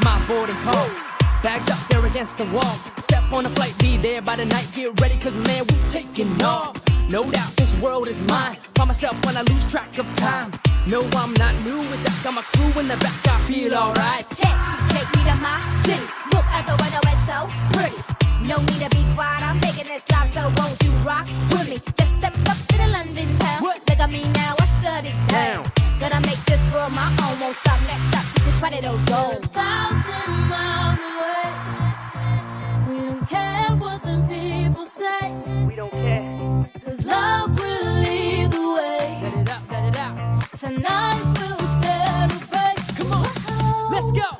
my boarding call. Bags up there against the wall. Step on the flight, be there by the night. Get ready, cause man, we taking off. No doubt this world is mine. Find myself when I lose track of time. No, I'm not new with that. Got my crew in the back, I feel alright. Take me to my city. Look at the weather, it's so pretty. No need to be quiet, I'm making this live, so won't you rock with me? Just step up to the London town. Look at me now, I shut it down. Gonna make this world my own, won't stop. Next up, you can spread it all go. 1,000 miles away. We don't care what the people say. We don't care. Cause love will lead the way. Let it out, let it out. Tonight we'll celebrate. Come on, let's go.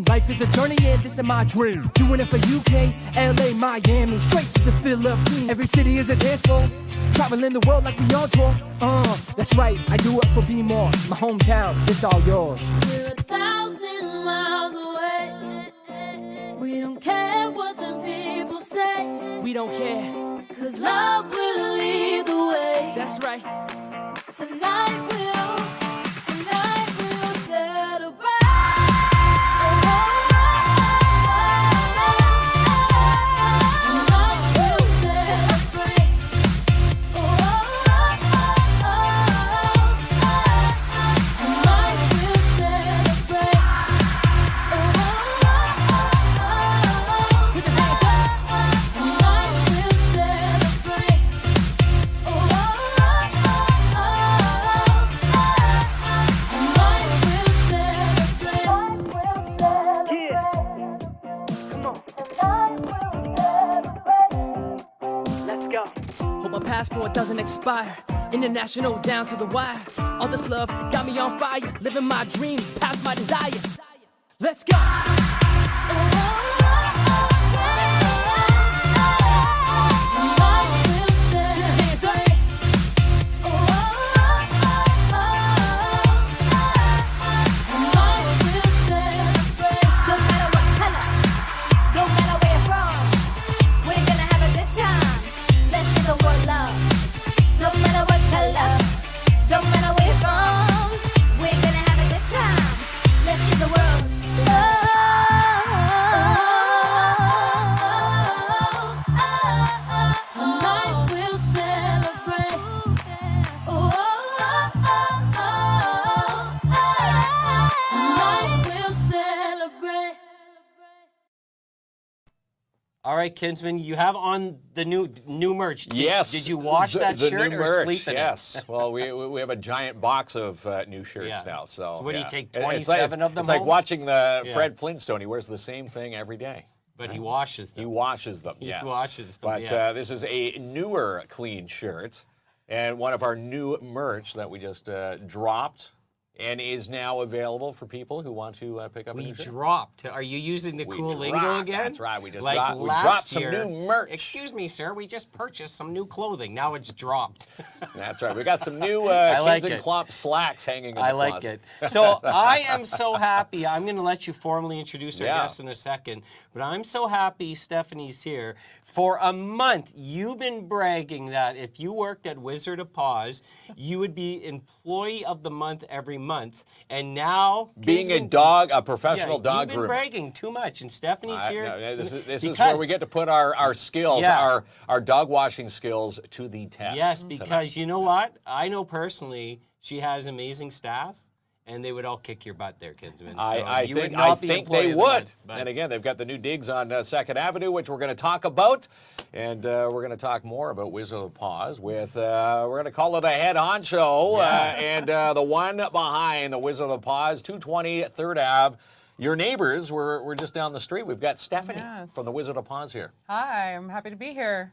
Life is a journey and this is my dream. Doing it for UK, LA, Miami, straight to the Philippines. Every city is a dance floor. Traveling the world like we on tour. That's right, I do it for Be More. My hometown, it's all yours. We're 1,000 miles away. We don't care what the people say. We don't care. Cause love will lead the way. That's right. Tonight we'll celebrate. Passport doesn't expire. International down to the wire. All this love got me on fire. Living my dreams past my desire. Let's go. All right, Kinsman, you have on the new merch. Yes. Did you wash that shirt new or merch, sleep in yes. it? Well, we have a giant box of new shirts now. So what do you yeah. take, It's 27 of them It's like home? watching the Fred Flintstone. He wears the same thing every day. But he washes them. He washes them, yes. He washes them, But yeah. this is a newer clean shirt and one of our new merch that we just dropped and is now available for people who want to pick up a We new shirt. dropped. Are you using the cool lingo again? That's right. We just like dropped, last some year, new merch. Excuse me, sir. We just purchased some new clothing. Now it's dropped. That's right. We got some new like KINZ and it. KLOMP slacks hanging in the I like closet. it. So I am so happy. I'm going to let you formally introduce our guest in a second. But I'm so happy Stephanie's here. For a month, you've been bragging that if you worked at Wizard of Paws, you would be Employee of the Month every month. And now... Being a professional dog groomer. You've been bragging too much, and Stephanie's here. No, this is where we get to put our skills, our dog washing skills to the test. Yes, because you know what? I know personally she has amazing staff, and they would all kick your butt there, Kinsman. So I you would think, not I be think employee they of the would. month, but- And again, they've got the new digs on 2nd Avenue, which we're going to talk about. And we're going to talk more about Wizard of Paws with, we're going to call it the head honcho, and the one behind the Wizard of Paws, 220 3rd Ave. Your neighbors, we're just down the street. We've got Stephanie from the Wizard of Paws here. Hi, I'm happy to be here.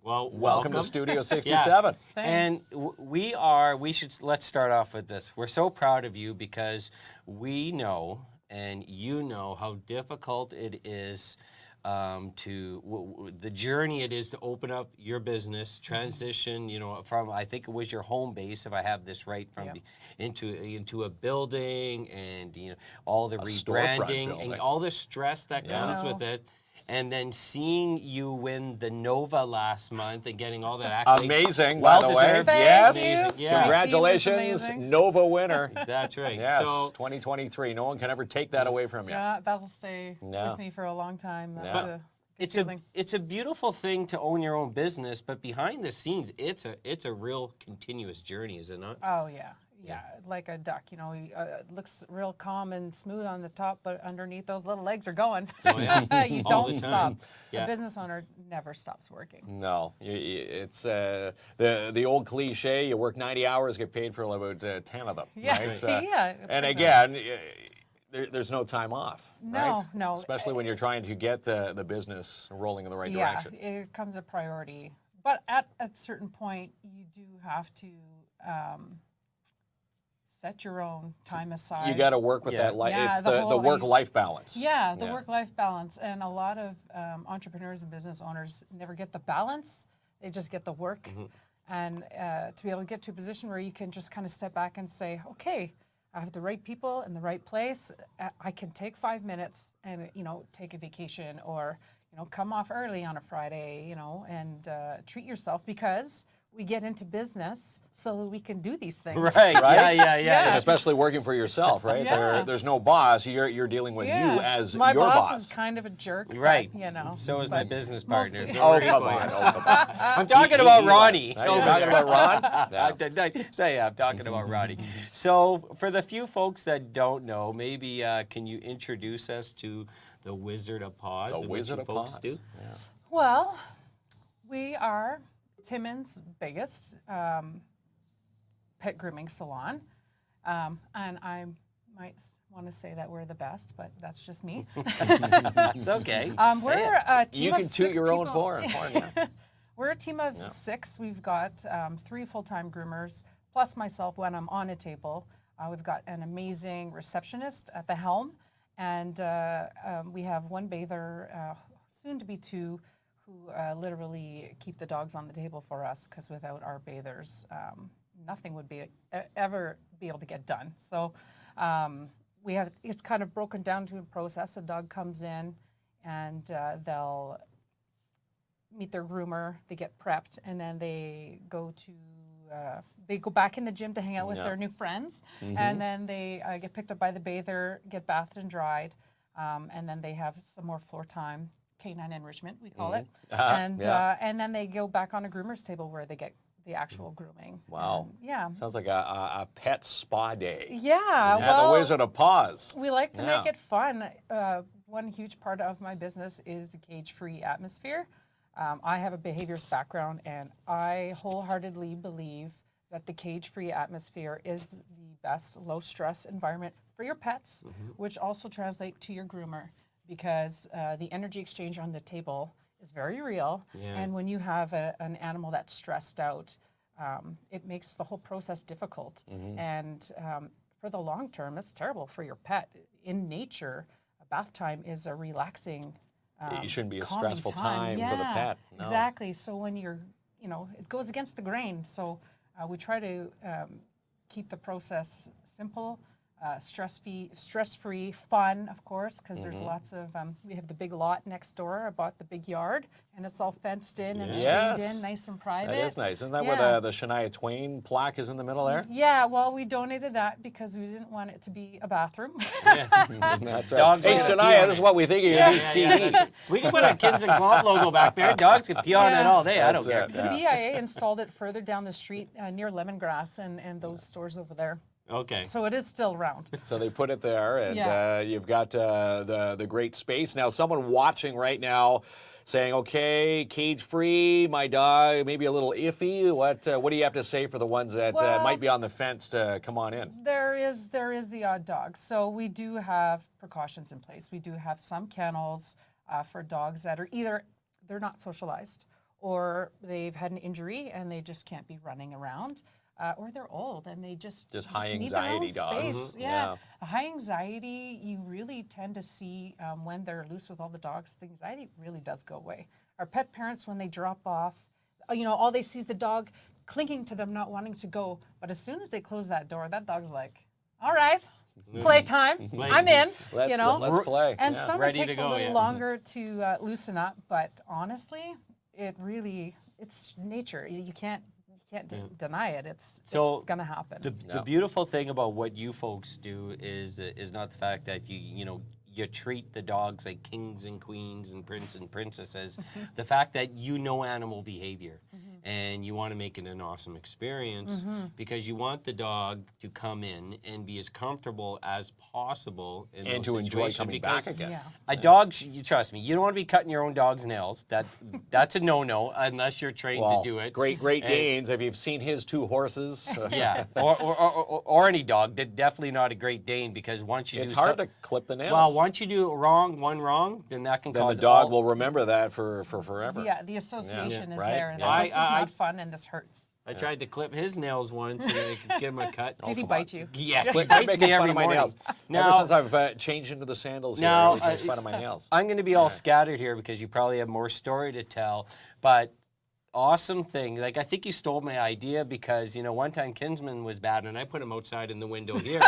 Well, welcome to Studio 67. And let's start off with this. We're so proud of you because we know, and you know, how difficult it is to the journey it is to open up your business, transition, from, I think it was your home base, if I have this right, from into a building, and all the rebranding and all the stress that comes with it. And then seeing you win the Nova last month and getting all that accolades. Amazing, well by the way. deserved. Yes. Amazing. Yeah. Congratulations, Nova winner. That's right. Yes, So, 2023. No one can ever take that away from you. Yeah, that'll stay with me for a long time. That's a good feeling. it's a beautiful thing to own your own business, but behind the scenes, it's a real continuous journey, is it not? Oh, yeah. Yeah, like a duck, he looks real calm and smooth on the top, but underneath those little legs are going. Oh, yeah. You All the don't time. stop. Yeah. A business owner never stops working. No, it's the old cliche, you work 90 hours, get paid for about 10 of them. Yeah, right? yeah. And again, there's no time off, No, right? no. Especially when you're trying to get the business rolling in the right direction. Yeah, it becomes a priority. But at a certain point, you do have to set your own time aside. You got to work with that. Yeah, It's the the whole- work-life balance. Yeah, the work-life balance. And a lot of entrepreneurs and business owners never get the balance. They just get the work. And to be able to get to a position where you can just kind of step back and say, okay, I have the right people in the right place. I can take 5 minutes and, take a vacation, or, come off early on a Friday, and treat yourself, because we get into business so that we can do these things. Right. Yeah. And especially working for yourself, right? Yeah. There's no boss. You're dealing with you as my your boss is kind of a jerk. Right. But, So is my business partner. mostly- So Oh, we're come equal. on. I'm talking about Ronnie. Now you're talking about Ron? I'm talking about Ronnie. So for the few folks that don't know, maybe can you introduce us to the Wizard of Paws? The and what Wizard you of folks Paws. do? Yeah. Well, we are Timmins' biggest pet grooming salon. And I might want to say that we're the best, but that's just me. It's okay. We're a team You of can toot 6 your own people. horn. Yeah. We're a team of 6. We've got 3 full-time groomers, plus myself when I'm on a table. We've got an amazing receptionist at the helm, and we have 1 bather, soon to be 2, who literally keep the dogs on the table for us, because without our bathers, nothing would ever be able to get done. So it's kind of broken down to a process. A dog comes in, and they'll meet their groomer, they get prepped, and then they go back in the gym to hang out with their new friends, and then they get picked up by the bather, get bathed and dried, and then they have some more floor time, canine enrichment, we call it, and then they go back on a groomer's table where they get the actual grooming. Wow. Yeah. Sounds like a pet spa day. Yeah. At Well, the Wizard of Paws. we like to make it fun. One huge part of my business is the cage-free atmosphere. I have a behaviorist background, and I wholeheartedly believe that the cage-free atmosphere is the best low-stress environment for your pets, which also translate to your groomer, because the energy exchange on the table is very real. And when you have an animal that's stressed out, it makes the whole process difficult. And for the long term, it's terrible for your pet. In nature, a bath time is a relaxing, It shouldn't be a calming stressful time for the pet. No. Exactly. So when you're, it goes against the grain. So we try to keep the process simple, stress-free, fun, of course, because there's lots of, we have the big lot next door. I bought the big yard, and it's all fenced in and screened in, nice and private. That is nice. Isn't that where the Shania Twain plaque is in the middle there? Yeah, well, we donated that because we didn't want it to be a bathroom. That's right. Dogs Hey, wanna pee Shania, on this is it. what we think of your new CD. We can put a KINZ and KLOMP logo back there. Dogs can pee on it all day. I don't care. The BIA installed it further down the street near Lemongrass and those stores over there. Okay. So it is still around. So they put it there, and you've got the great space. Now, someone watching right now saying, okay, cage-free, my dog, maybe a little iffy. What do you have to say for the ones that might be on the fence to come on in? There is the odd dog. So we do have precautions in place. We do have some kennels for dogs that are either they're not socialized, or they've had an injury and they just can't be running around. or they're old and they just high need their own anxiety dogs. space. Mhm. Yeah. Yeah. A high anxiety, you really tend to see when they're loose with all the dogs, the anxiety really does go away. Our pet parents, when they drop off, all they see is the dog clinging to them, not wanting to go. But as soon as they close that door, that dog's like, all right, playtime, I'm in, Let's play. And Yeah. some Ready it takes to go, a little yeah. longer to loosen up, but honestly, it's nature. You can't deny it. It's So, gonna happen. The beautiful thing about what you folks do is not the fact that you treat the dogs like kings and queens and princes and princesses. The fact that you know animal behavior and you want to make it an awesome experience because you want the dog to come in and be as comfortable as possible in And those to enjoy situations, coming because back again. Yeah. A dog, you trust me, you don't want to be cutting your own dog's nails. That's a no-no unless you're trained Well, to do it. Great And- Danes. Have you seen his 2 horses? Yeah, or any dog. Definitely not a Great Dane because once you It's do hard some- to clip the nails. Well, once you do one wrong, then that can then cause the dog all- will remember that for forever. Yeah, the association is right? there, and Yeah. this is not fun, and this hurts. I tried to clip his nails once and I could give him a cut. Did he bite you? Yes, he Quit bites making me fun every of my morning. nails. Now, Ever since I've changed into the sandals here, now, he makes fun of my nails. I'm going to be all scattered here because you probably have more story to tell, but awesome thing. Like, I think you stole my idea because, one time Kinsman was bad and I put him outside in the window here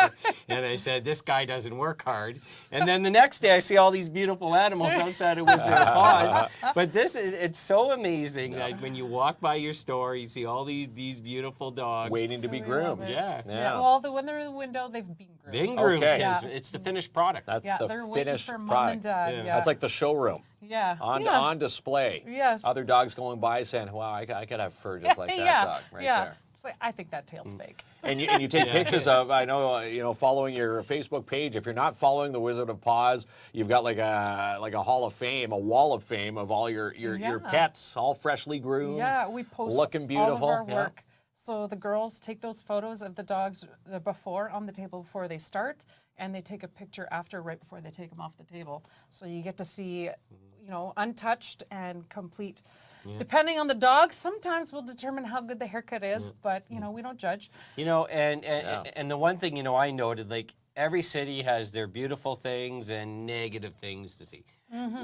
and I said, this guy doesn't work hard. And then the next day I see all these beautiful animals outside of Wizard of Paws. But it's so amazing that when you walk by your store, you see all these beautiful dogs. Waiting to be groomed. Yeah. Yeah. Well, when they're in the window, they've been groomed. Being groomed, Okay. Kinsman. It's the finished product. That's Yeah, the they're waiting finished for mom product. and dad. Yeah. Yeah. That's like the showroom. Yeah. On display. Yes. Other dogs going by saying, wow, I could have fur just like that dog right there. It's like, I think that tail's fake. And you take pictures of, I know, following your Facebook page. If you're not following the Wizard of Paws, you've got like a Hall of Fame, a wall of fame of all your pets, all freshly groomed. Yeah, we post looking beautiful. all of our Yeah. work. So the girls take those photos of the dogs before on the table before they start, and they take a picture after, right before they take them off the table. So you get to see, untouched and complete. Depending on the dog, sometimes we'll determine how good the haircut is, but we don't judge. And the one thing, I noted, like, every city has their beautiful things and negative things to see.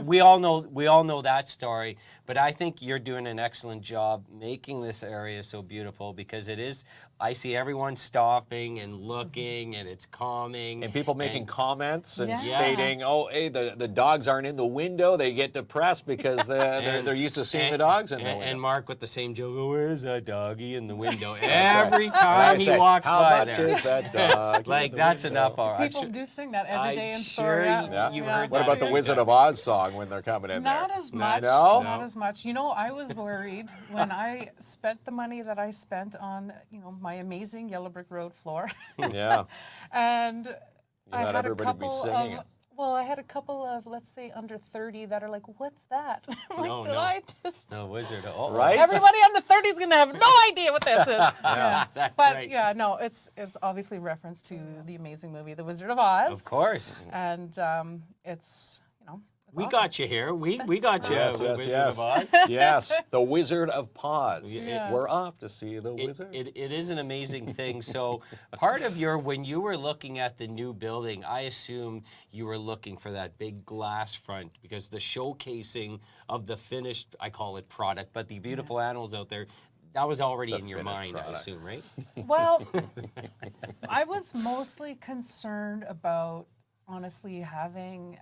We all know that story, but I think you're doing an excellent job making this area so beautiful because it is. I see everyone stopping and looking, and it's calming. And people making comments and Yeah. stating, "Oh, hey, the dogs aren't in the window." They get depressed because they're used to seeing the dogs in the window. And Mark with the same joke, oh, where's that doggy in the window? Every time he say, walks "How by much there. is that dog?" Like, in the that's window? enough. I'm People do sing that every day in store. sure Yeah. you heard What that. about the Wizard of Oz song when they're coming in Not there? as much. No? Not as much. I was worried when I spent the money that I spent on, my amazing Yellow Brick Road floor. Yeah. And I thought had a everybody would be couple singing of, it. well, I had a couple of, let's say, under 30 that are like, what's that? I'm like, No, did no. I just... No, Wizard. Oh, Right? Everybody under 30 is going to have no idea what this is. Yeah. That's But right. yeah, no, it's obviously reference to the amazing movie, The Wizard of Oz. Of course. And it's, We awesome. got you here. We got you. Yes, Wizard yes, of Oz. Yes, the Wizard of Paws. Yes. We're off to see the wizard. It is an amazing thing. So part of when you were looking at the new building, I assume you were looking for that big glass front because the showcasing of the finished, I call it product, but the beautiful animals out there, that was already in your finished mind, I product. assume, right? Well, I was mostly concerned about, honestly, having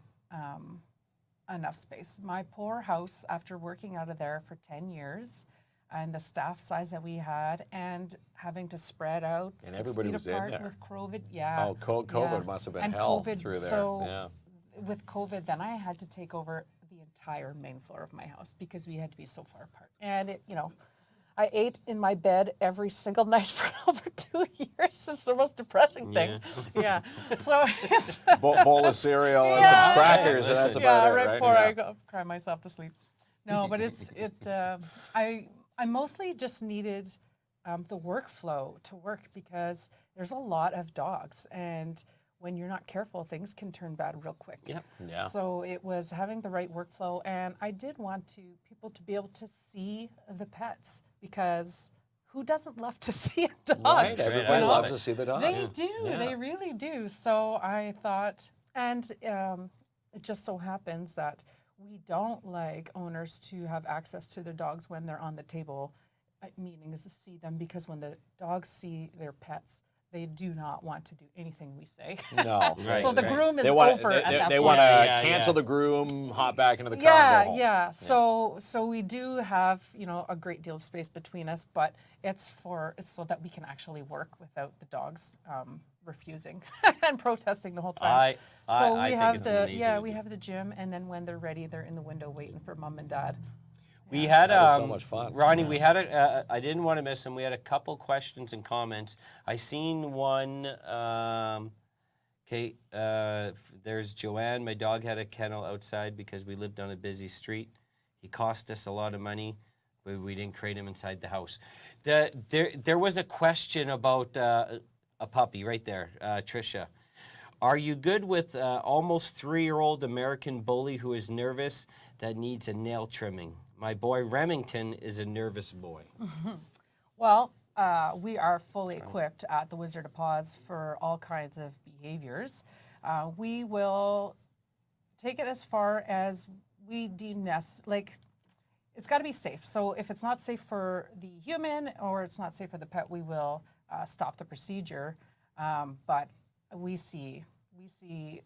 enough space. My poor house, after working out of there for 10 years, and the staff size that we had, and having to spread out And 6 everybody feet was in apart there. with COVID, yeah. Oh, COVID must have been and hell COVID, through there. So Yeah. with COVID, then I had to take over the entire main floor of my house because we had to be so far apart. And it, I ate in my bed every single night for over 2 years. It's the most depressing thing. Yeah. So it's Bowl of cereal and Yeah. some crackers, and that's about it, right right? before Yeah. I go cry myself to sleep. No, but I mostly just needed the workflow to work because there's a lot of dogs, and when you're not careful, things can turn bad real quick. Yep. Yeah. So it was having the right workflow, and I did want people to be able to see the pets because who doesn't love to see a dog? Right, everybody I loves love to see the dog. They do. Yeah. They really do. So I thought, and it just so happens that we don't like owners to have access to their dogs when they're on the table, meaning is to see them, because when the dogs see their pets, they do not want to do anything we say. No. Right, So the right. groom is They want over at that they point. want to Yeah, cancel yeah. the groom, hop back into the car, and go home. Yeah. So we do have, you know, a great deal of space between us, but it's so that we can actually work without the dogs refusing and protesting the whole time. So I we think have it's the amazing. we have the gym, and then when they're ready, they're in the window waiting for mom and dad. We had That is so much fun. Ronnie. We had I didn't want to miss him. We had a couple questions and comments. I seen one. Okay, there's Joanne. My dog had a kennel outside because we lived on a busy street. He cost us a lot of money, but we didn't crate him inside the house. There was a question about a puppy right there, Tricia. Are you good with almost 3-year-old American bully who is nervous that needs a nail trimming? My boy Remington is a nervous boy. Well, we are fully equipped at the Wizard of Paws for all kinds of behaviors. We will take it as far as we deem necessary. It's got to be safe. So if it's not safe for the human or it's not safe for the pet, we will stop the procedure. But we see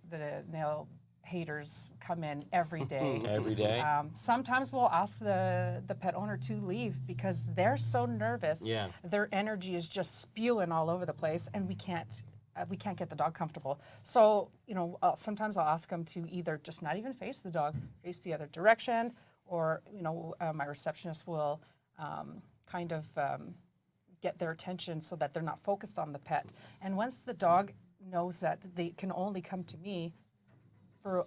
the nail haters come in every day. Every day. Sometimes we'll ask the pet owner to leave because they're so nervous. Yeah. Their energy is just spewing all over the place, and we can't get the dog comfortable. So, you know, sometimes I'll ask them to either just not even face the dog, face the other direction, or, you know, my receptionist will get their attention so that they're not focused on the pet. And once the dog knows that they can only come to me for,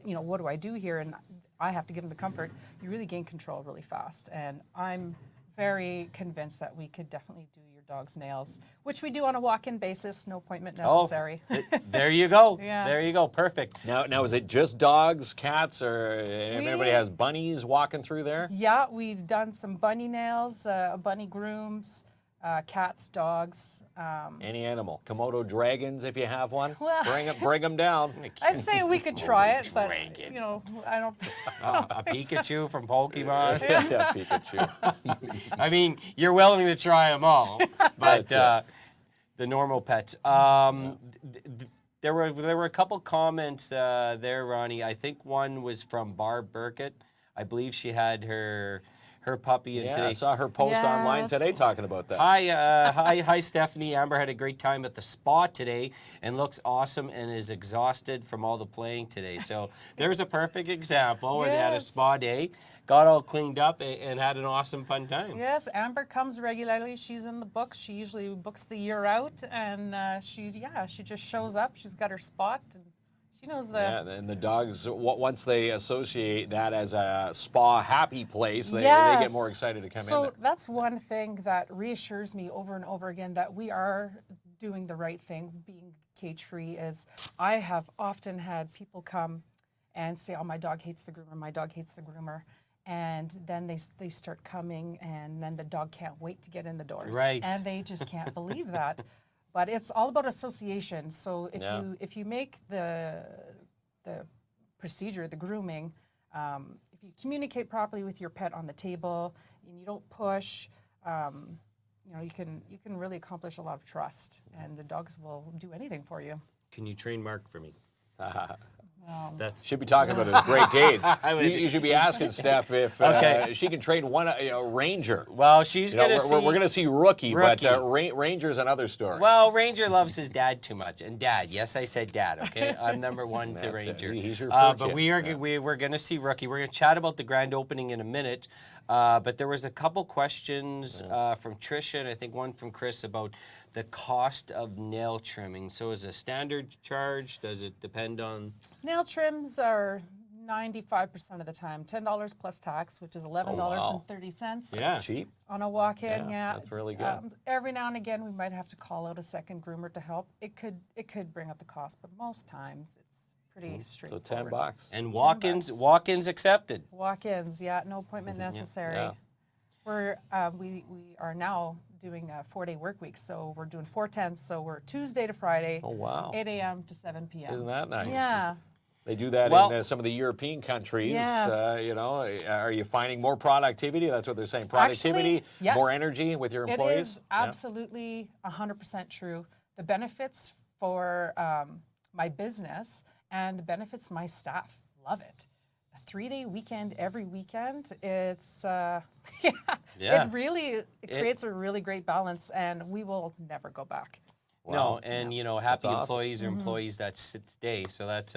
you know, what do I do here? And I have to give them the comfort. You really gain control really fast. And I'm very convinced that we could definitely do your dog's nails, which we do on a walk-in basis, no appointment necessary. There you go. Yeah. There you go. Perfect. Now is it just dogs, cats, or if anybody has bunnies walking through there? Yeah, we've done some bunny nails, bunny grooms, cats, dogs. Any animal. Komodo dragons, if you have one. Well- Bring them down. I'd say we could try it, but, Dragon. you know, I don't. A Pikachu from Pokemon. Yeah, Pikachu. I mean, you're willing to try them all, but the normal pets. There were a couple comments there, Ronnie. I think one was from Barb Burkett. I believe she had her puppy in Yeah, I today. saw her post online Yes. today talking about that. Hi, Stephanie. Amber had a great time at the spa today and looks awesome and is exhausted from all the playing today. So there's a perfect example where they had a Yes. spa day, got all cleaned up, and had an awesome, fun time. Yes, Amber comes regularly. She's in the books. She usually books the year out, and she just shows up. She's got her spot, and she knows the. Yeah, and the dogs, once they associate that as a spa happy place, they Yes. get more excited to come in So there. that's one thing that reassures me over and over again that we are doing the right thing, being cage-free. Is I have often had people come and say, "Oh, my dog hates the groomer. My dog hates the groomer." And then they start coming, and then the dog can't wait to get in the doors. Right. And they just can't believe that. But it's all about association. So if you make the procedure, the grooming, if you communicate properly with your pet on the table and you don't push, you know, you can really accomplish a lot of trust, and the dogs will do anything for you. Can you train Mark for me? That's Should be talking about his Great Danes. You should be asking Steph if Okay. she can train one Ranger. well. She's You know, gonna see. we're going to see Rookie, Rookie. but Ranger's another story. Well, Ranger loves his dad too much, and Dad. Yes, I said Dad. Okay, I'm number one to That's it. Ranger. He's your fur but kid. we're going to see Rookie. We're going to chat about the grand opening in a minute. But there was a couple questions from Tricia, and I think one from Chris about the cost of nail trimming. So is a standard charge? Does it depend on? Nail trims are 95% of the time $10 plus tax, which is $11.30 Yeah. Cheap. on a walk-in. Yeah, Yeah, that's really good. Every now and again, we might have to call out a second groomer to help. It could bring up the cost, but most times it's pretty So straightforward. $10. And $10. walk-ins accepted. Walk-ins, yeah, no appointment necessary. Yeah. We are now doing a 4-day work week. So we're doing 4/10. So we're Tuesday to Friday, Oh, wow. 8 a.m. to 7 p.m. Isn't that nice? Yeah. They do that Well- in some of the European countries. Yes. You know, are you finding more productivity? That's what they're saying. Productivity, Actually, yes. more energy with your It employees? is absolutely 100% true. The benefits for my business and the benefits my staff love it. A 3-day weekend every weekend, it's Yeah. it really creates a really great balance, and we will never go back. No, and you know, happy awesome. employees are employees that stay. So that's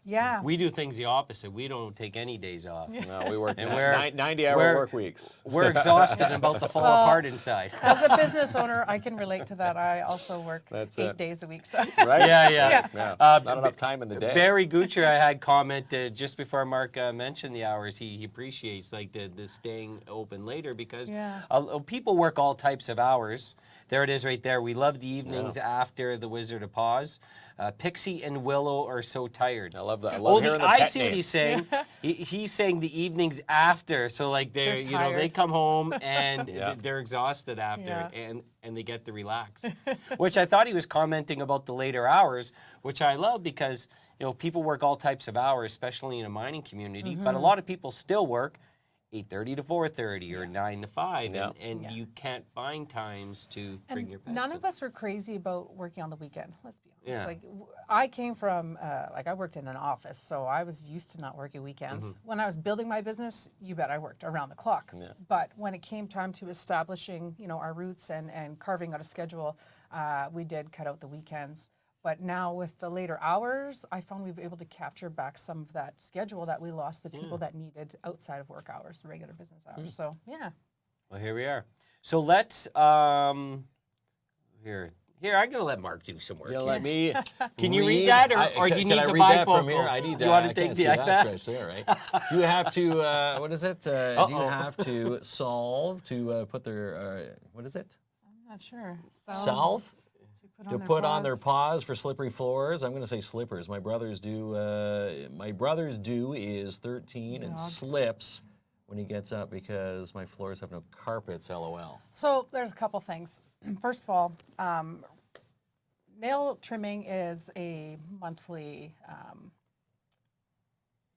Yeah. we do things the opposite. We don't take any days off. No, we work And we're- 90-hour we're- work weeks. We're exhausted and about to fall apart inside. As a business owner, I can relate to that. I also work That's 8 it. days a week. So. Right? Yeah, yeah. Yeah. Uh, Not enough time in the day. Barry Gucher, I had commented just before Mark mentioned the hours. He appreciates like the staying open later because Yeah. people work all types of hours. There it is right there. We love the evenings after the Wizard of Paws. Pixie and Willow are so tired. I love that. I love hearing the I pet see what names. he's saying. He's saying the evenings after. So like They're you know, they tired. come home and Yeah. they're exhausted after Yeah. and they get to relax. Which I thought he was commenting about the later hours, which I love because you know people work all types of hours, especially in a mining community. But a lot of people still work 8:30 to 4:30 or 9 to 5, Yeah. and you can't find times to bring your pets. None in. of us were crazy about working on the weekend. Let's be honest. Yeah. Like I came from I worked in an office, so I was used to not working weekends. When I was building my business, you bet I worked around the clock. Yeah. But when it came time to establishing, you know, our roots and carving out a schedule, we did cut out the weekends. But now with the later hours, I found we've been able to capture back some of that schedule that we lost the people that needed outside of work hours, regular business hours. So yeah. Well, here we are. So let's here. I'm gonna let Mark do some work. You here. let me. Can you read that, or do you can need I the read that bifocals? from here? I need. You want to I take can't the see that iPad? stretch there, right? Do you have to? What is it? Do you have to solve to put their? What is it? I'm not sure. Salve to put on their paws. paws for slippery floors. I'm going to say slippers. My brothers do. My brother's due is 13 and slips when he gets up because my floors have no carpets. LOL. So there's a couple things. First of all, nail trimming is a monthly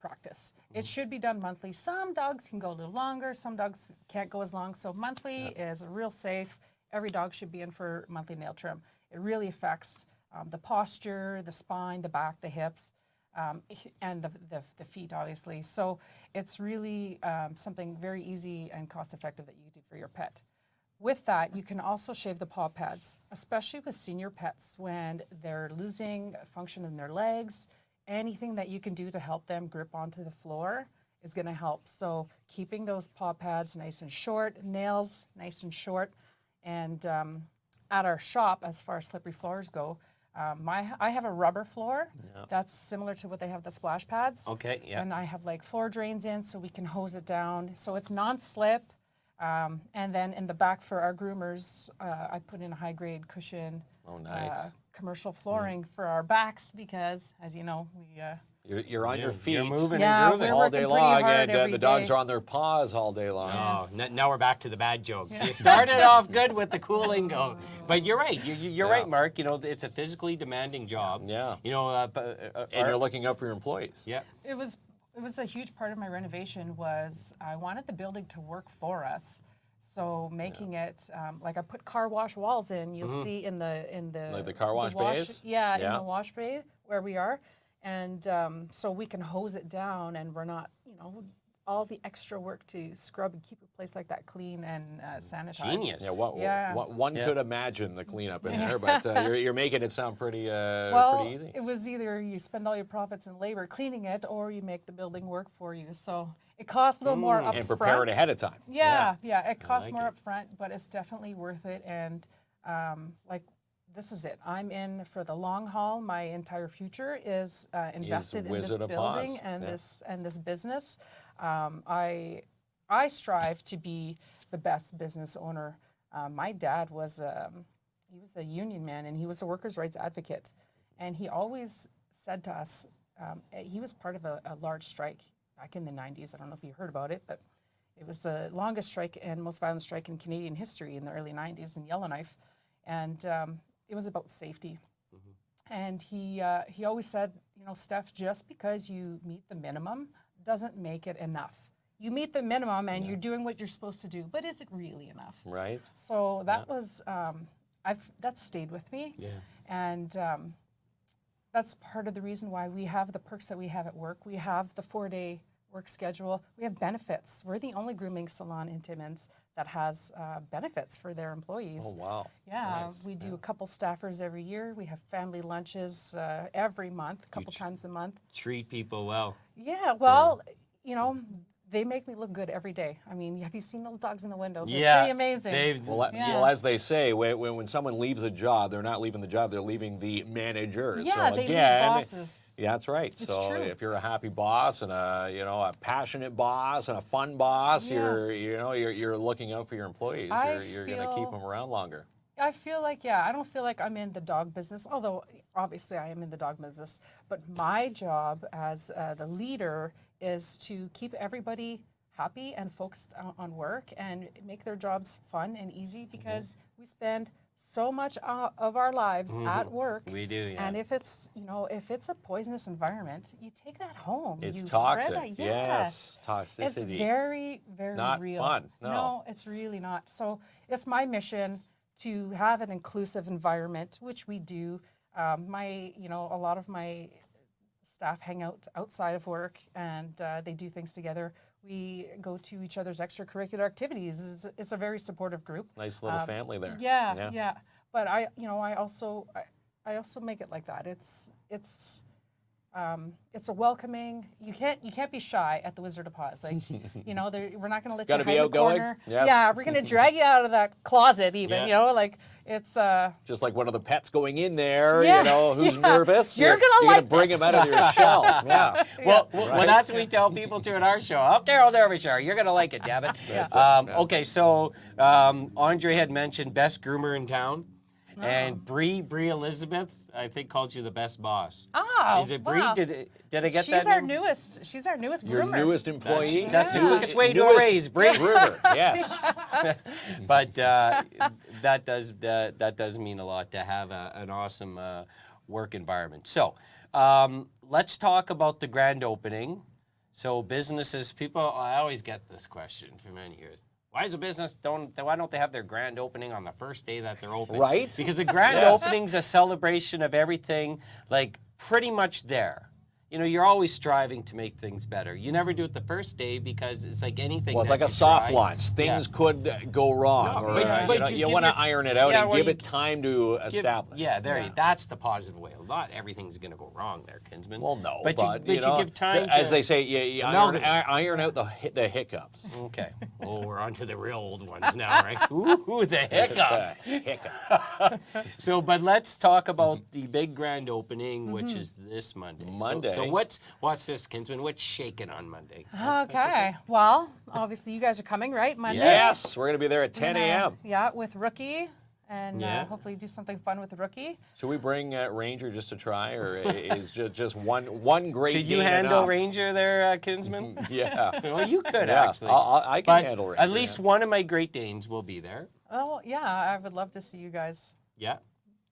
practice. It should be done monthly. Some dogs can go a little longer. Some dogs can't go as long. So monthly is real safe. Every dog should be in for monthly nail trim. It really affects the posture, the spine, the back, the hips, and the feet, obviously. So it's really something very easy and cost-effective that you do for your pet. With that, you can also shave the paw pads, especially with senior pets when they're losing function in their legs. Anything that you can do to help them grip onto the floor is going to help. So keeping those paw pads nice and short, nails nice and short, and at our shop, as far as slippery floors go, I have a rubber floor that's similar to what they have the splash pads. Okay, yeah. And I have like floor drains in so we can hose it down. So it's non-slip. And then in the back for our groomers, I put in a high-grade cushion. Oh, nice. Commercial flooring for our backs because, as you know, we... You're on your feet. You're moving Yeah, and grooving. we're all day working pretty long, hard and every the dogs day. are on their paws all day long. Oh, now we're back to the bad jokes. You started off good with the cool lingo, but you're right. You're right, Mark. You know, it's a physically demanding job. Yeah. You know, And you're looking out for your employees. yeah. It was a huge part of my renovation was I wanted the building to work for us. So making it like I put car wash walls in. You'll see in the Like the car wash bays? Yeah, Yeah. in the wash bay where we are, and so we can hose it down, and we're not, you know, all the extra work to scrub and keep a place like that clean and sanitized. Genius. Yeah, one could imagine the cleanup in there, but you're making it sound pretty Well, pretty easy. it was either you spend all your profits in labor cleaning it, or you make the building work for you. So it costs a little more up And front. prepare it ahead of time. Yeah, it costs like more it. up front, but it's definitely worth it. And like, this is it. I'm in for the long haul. My entire future is invested in this Wizard of building Paws. and Yeah. this business. I strive to be the best business owner. My dad was he was a union man, and he was a workers' rights advocate, and he always said to us, he was part of a large strike back in the 90s. I don't know if you heard about it, but It was the longest strike and most violent strike in Canadian history in the early 90s in Yellowknife. And it was about safety. And he always said, you know, Steph, just because you meet the minimum doesn't make it enough. You meet the minimum and you're doing what you're supposed to do, but is it really enough? Right. So that was, that stayed with me. Yeah. And that's part of the reason why we have the perks that we have at work. We have the 4-day work schedule. We have benefits. We're the only grooming salon in Timmins that has benefits for their employees. Oh, wow. Yeah, Nice. we do a couple staffers every year. We have family lunches every month, a couple times a month. Treat people well. Yeah, well, you know, they make me look good every day. I mean, have you seen those dogs in the windows? They're Yeah, pretty amazing. Well, as they say, when someone leaves a job, they're not leaving the job, they're leaving the manager. Yeah, so they again, leave bosses. Yeah, that's right. It's so true. if you're a happy boss and a passionate boss and a fun boss, you're looking out for your employees. You're going to keep them around longer. I feel like, I don't feel like I'm in the dog business, although obviously I am in the dog business. But my job as the leader is to keep everybody happy and focused on work and make their jobs fun and easy, because we spend so much of our lives at work. We do, yeah. And if it's, if it's a poisonous environment, you take that home. It's you toxic. Spread that. Yes, toxicity. It's very, very Not real. fun, no. It's really not. So it's my mission to have an inclusive environment, which we do. A lot of my staff hang out outside of work and they do things together. We go to each other's extracurricular activities. It's a very supportive group. Nice little family there. Yeah. But I also make it like that. It's a welcoming. You can't be shy at the Wizard of Paws. Like, we're not going to let Gotta you be hide in the outgoing. corner. Yes. Yeah, we're going to drag you out of that closet even. Like it's. Just like one of the pets going in there, who's Yeah. nervous. You're gonna like bring this. him out of your shell. Yeah. Well, that's what we tell people too at our show. Oh, Carol Derbyshire, you're going to like it, damn it. Okay, so Andre had mentioned best groomer in town. And Bree Elizabeth, I think, called you the best boss. Oh, Is it Bree? wow. Did I get She's that? our name? newest. She's our newest Your groomer. newest employee. That's the Yeah. quickest way to do a raise, Bree. Groomer, yes. But that does mean a lot to have an awesome work environment. So let's talk about the grand opening. So businesses, I always get this question for many years. Why is a business why don't they have their grand opening on the first day that they're open? Right. Because the grand opening's a celebration of everything, like pretty much there. You're always striving to make things better. You never do it the first day because it's like anything. Well, it's that like a you soft try. launch. Things could go wrong. No, or, but you you want to give iron it out yeah, and well, give you it time to establish. That's the positive way. Not everything's going to go wrong there, Kinsman. Well, no, but you give time as to, they say, you iron out the hiccups. Okay. Oh, we're on to the real old ones now, right? Ooh, the hiccups. So, but let's talk about the big grand opening, which is this Monday. Monday. So what's this, Kinsman? What's shaking on Monday? Okay. Well, obviously you guys are coming, right? Monday. Yes, we're going to be there at 10 We're gonna- a.m. Yeah, with Rookie, and Yeah. hopefully do something fun with Rookie. Should we bring Ranger just to try, or is just one great Could you game handle enough? Ranger there, Kinsman? Yeah. Well, you could Yeah, actually. I can But handle Ranger. at least one of my Great Danes will be there. Oh yeah, I would love to see you guys. Yeah.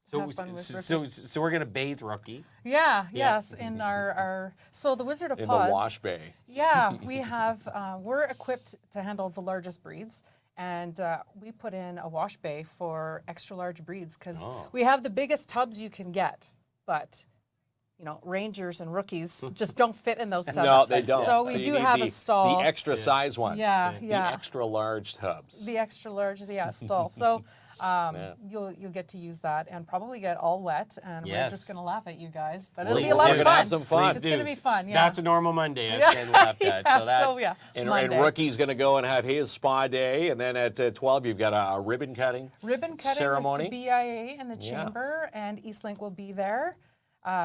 So, Have fun with so we're gonna bathe Rookie. Yeah. Yes. In our so the Wizard of in Paws. the wash bay. Yeah, we have. We're equipped to handle the largest breeds, and we put in a wash bay for extra large breeds because we have the biggest tubs you can get, but. Rangers and Rookies just don't fit in those tubs. No, they don't. So we you do need have a stall. The extra size one. Yeah, The yeah. extra large tubs. The extra large, stall. So you'll get to use that and probably get all wet, and we're Yes. just gonna laugh at you guys, but Please it'll be a lot do. of We're gonna fun. have some fun. It's gonna be fun. Yeah. That's a normal Monday. As Ken laughed at. And Monday. Rookie's going to go and have his spa day, and then at 12 you've got a ribbon cutting. ribbon cutting ceremony. with the BIA and the Yeah. chamber, and Eastlink will be there.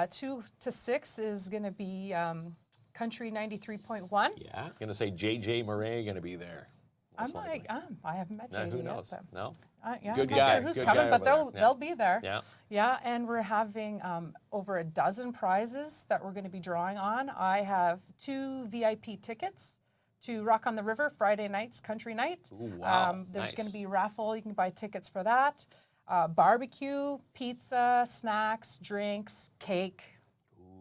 2 to 6 is going to be Country 93.1. Yeah. Going to say J.J. Murray going to be there. I most likely. haven't met Now, JJ who yet, knows? but, No? yeah, Good I'm not guy, sure who's good coming, guy but over there. they'll Yeah. they'll be there. Yeah. Yeah, and we're having over a dozen prizes that we're going to be drawing on. I have 2 VIP tickets to Rock on the River Friday nights, country night. Ooh, wow. There's Nice. going to be a raffle. You can buy tickets for that. Barbecue, pizza, snacks, drinks, cake.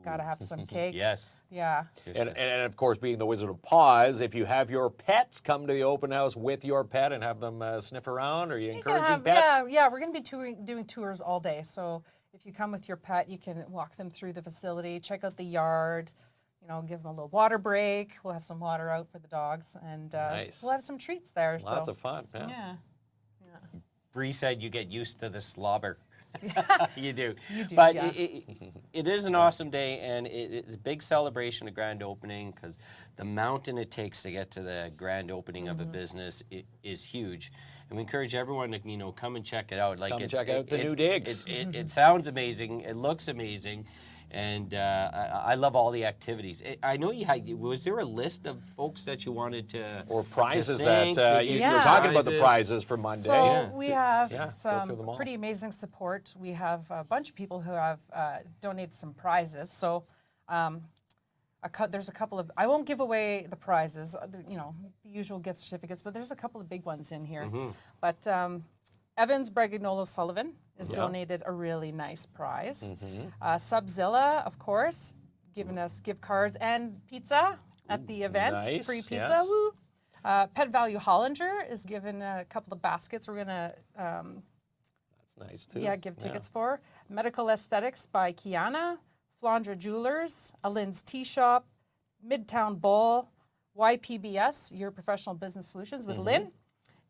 Got to have some cake. Yes. Yeah. And of course, being the Wizard of Paws, if you have your pets, come to the open house with your pet and have them sniff around. Are you encouraging pets? Yeah, we're going to be doing tours all day. So if you come with your pet, you can walk them through the facility, check out the yard, give them a little water break. We'll have some water out for the dogs, and Nice. we'll have some treats there. Lots so. of fun. Yeah. Yeah. Bree said you get used to the slobber. You do. You do, But yeah. it is an awesome day, and it's a big celebration of grand opening because the mountain it takes to get to the grand opening of a business is huge. And we encourage everyone to come and check it out. Like Come check out the new digs. It sounds amazing. It looks amazing. And I love all the activities. I know you had. Was there a list of folks that you wanted to Or prizes to thank? that you're talking about the prizes for Monday. So we have go through them some all. pretty amazing support. We have a bunch of people who have donated some prizes. So there's a couple of, I won't give away the prizes, the usual gift certificates, but there's a couple of big ones in here. But Evans Bregagnolo Sullivan has donated a really nice prize. Subzilla, of course, giving us gift cards and pizza at the event. Nice, Free pizza. yes. Woo. Pet Value Hollinger is given a couple of baskets we're going to That's nice, too. give tickets for. Medical Aesthetics by Kiana. Flandra Jewelers. Alin's Tea Shop. Midtown Bowl. YPBS, Your Professional Business Solutions with Lynn.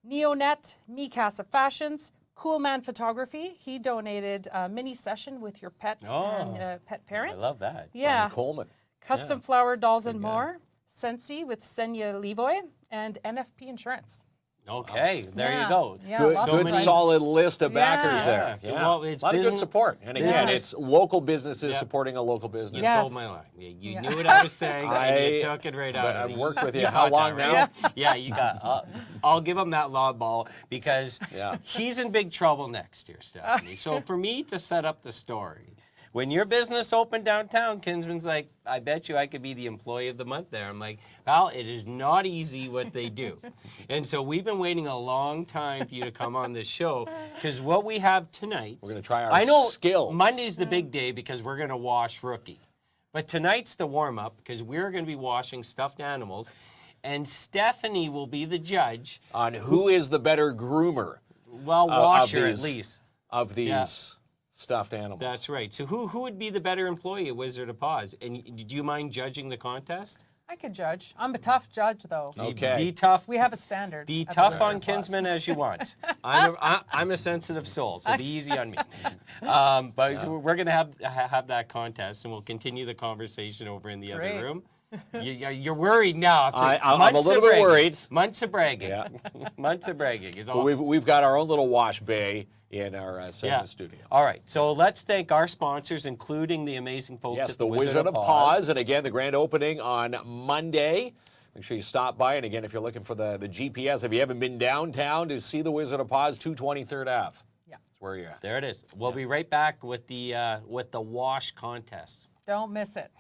Neonet, Me Casa Fashions. Cool Man Photography. He donated a mini session with your pet and pet parent. I love that. Yeah. Coleman. Custom Flower Dolls and More. Sensi with Senya Levoy. And NFP Insurance. Okay, there Yeah. you go. Yeah, Good, lots of good prizes. solid list of backers Yeah. there. Yeah. Yeah. Well, it's a lot of good business- support. And again, business- it's local businesses Yeah. supporting a local business. You Yes. stole my line. You knew what I was saying, and you took it right out but of I've me. worked with you got how that long right. Yeah, you got. I'll give him that lob ball because Yeah. he's in big trouble next year, Stephanie. So for me to set up the story, when your business opened downtown, Kinsman's like, I bet you I could be the employee of the month there. I'm like, pal, it is not easy what they do. And so we've been waiting a long time for you to come on this show because what we have tonight. We're gonna try our I know skills. Monday's the big day because we're going to wash Rookie. But tonight's the warm-up because we're going to be washing stuffed animals. And Stephanie will be the judge. On who is the better groomer Well, of washer at these- least. of these stuffed animals. That's right. So who would be the better employee at Wizard of Paws? And do you mind judging the contest? I could judge. I'm a tough judge, though. Okay. Be tough. We have a standard. Be at the tough Wizard on of Paws. Kinsman as you want. I'm a sensitive soul, so be easy on me. But so we're going to have that contest, and we'll continue the conversation over in the Great. other room. You're worried now. After I'm a months little of bit bragging. worried. Months of bragging. Yeah. Months of bragging is all. Well, we've got our own little wash bay in our segment studio. All right. So let's thank our sponsors, including the amazing folks Yes, at the Wizard of Paws. And again, the grand opening on Monday. Make sure you stop by. And again, if you're looking for the GPS, if you haven't been downtown to see the Wizard of Paws, 223rd Ave. Yeah. That's where you're at. There it is. We'll be right back with the wash contest. Don't miss it.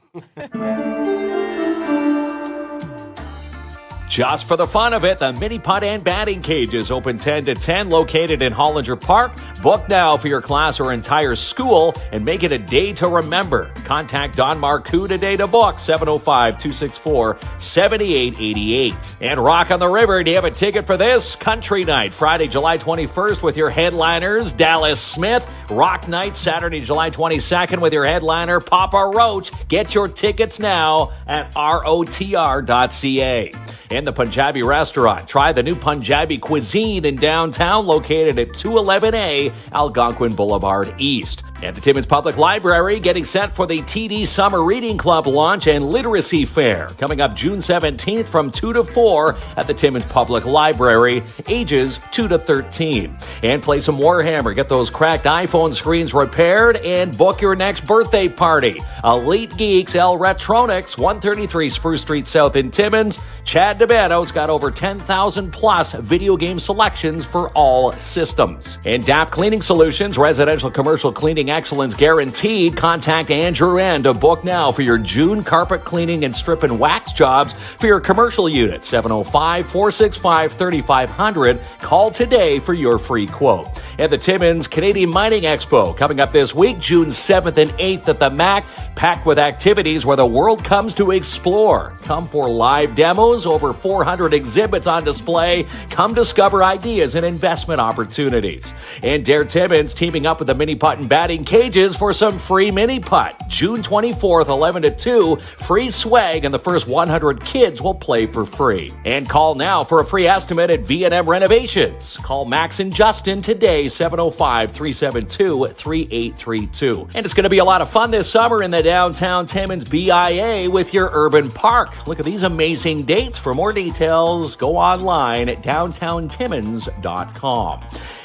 Just for the fun of it, the mini putt and batting cage is open 10 to 10, located in Hollinger Park. Book now for your class or entire school and make it a day to remember. Contact Don Marcoux today to book, 705-264-7888. And Rock on the River, do you have a ticket for this? Country Night, Friday, July 21st with your headliners, Dallas Smith. Rock Night, Saturday, July 22nd with your headliner, Papa Roach. Get your tickets now at rotr.ca. In the Punjabi restaurant, try the new Punjabi cuisine in downtown, located at 211A Algonquin Boulevard East. At the Timmins Public Library, getting set for the TD Summer Reading Club launch and literacy fair, coming up June 17th from 2 to 4 at the Timmins Public Library, ages 2 to 13. And play some Warhammer, get those cracked iPhone screens repaired, and book your next birthday party. Elite Geeks, Electronics, 133 Spruce Street South in Timmins. Chad DeBetto's got over 10,000 plus video game selections for all systems. And DAP Cleaning Solutions, residential commercial cleaning cleaning excellence guaranteed. Contact Andrew N to book now for your June carpet cleaning and strip and wax jobs for your commercial unit. 705-465-3500. Call today for your free quote. At the Timmins Canadian Mining Expo coming up this week, June 7th and 8th at the MAC, packed with activities where the world comes to explore. Come for live demos, over 400 exhibits on display. Come discover ideas and investment opportunities. And Dare Timmins teaming up with the mini putt and batting cages for some free mini putt. June 24th, 11 to 2, free swag, and the first 100 kids will play for free. And call now for a free estimate at V&M Renovations. Call Max and Justin today, 705-372-3832. And it's going to be a lot of fun this summer in the downtown Timmins BIA with your urban park. Look at these amazing dates. For more details, go online at downtowntimmins.com.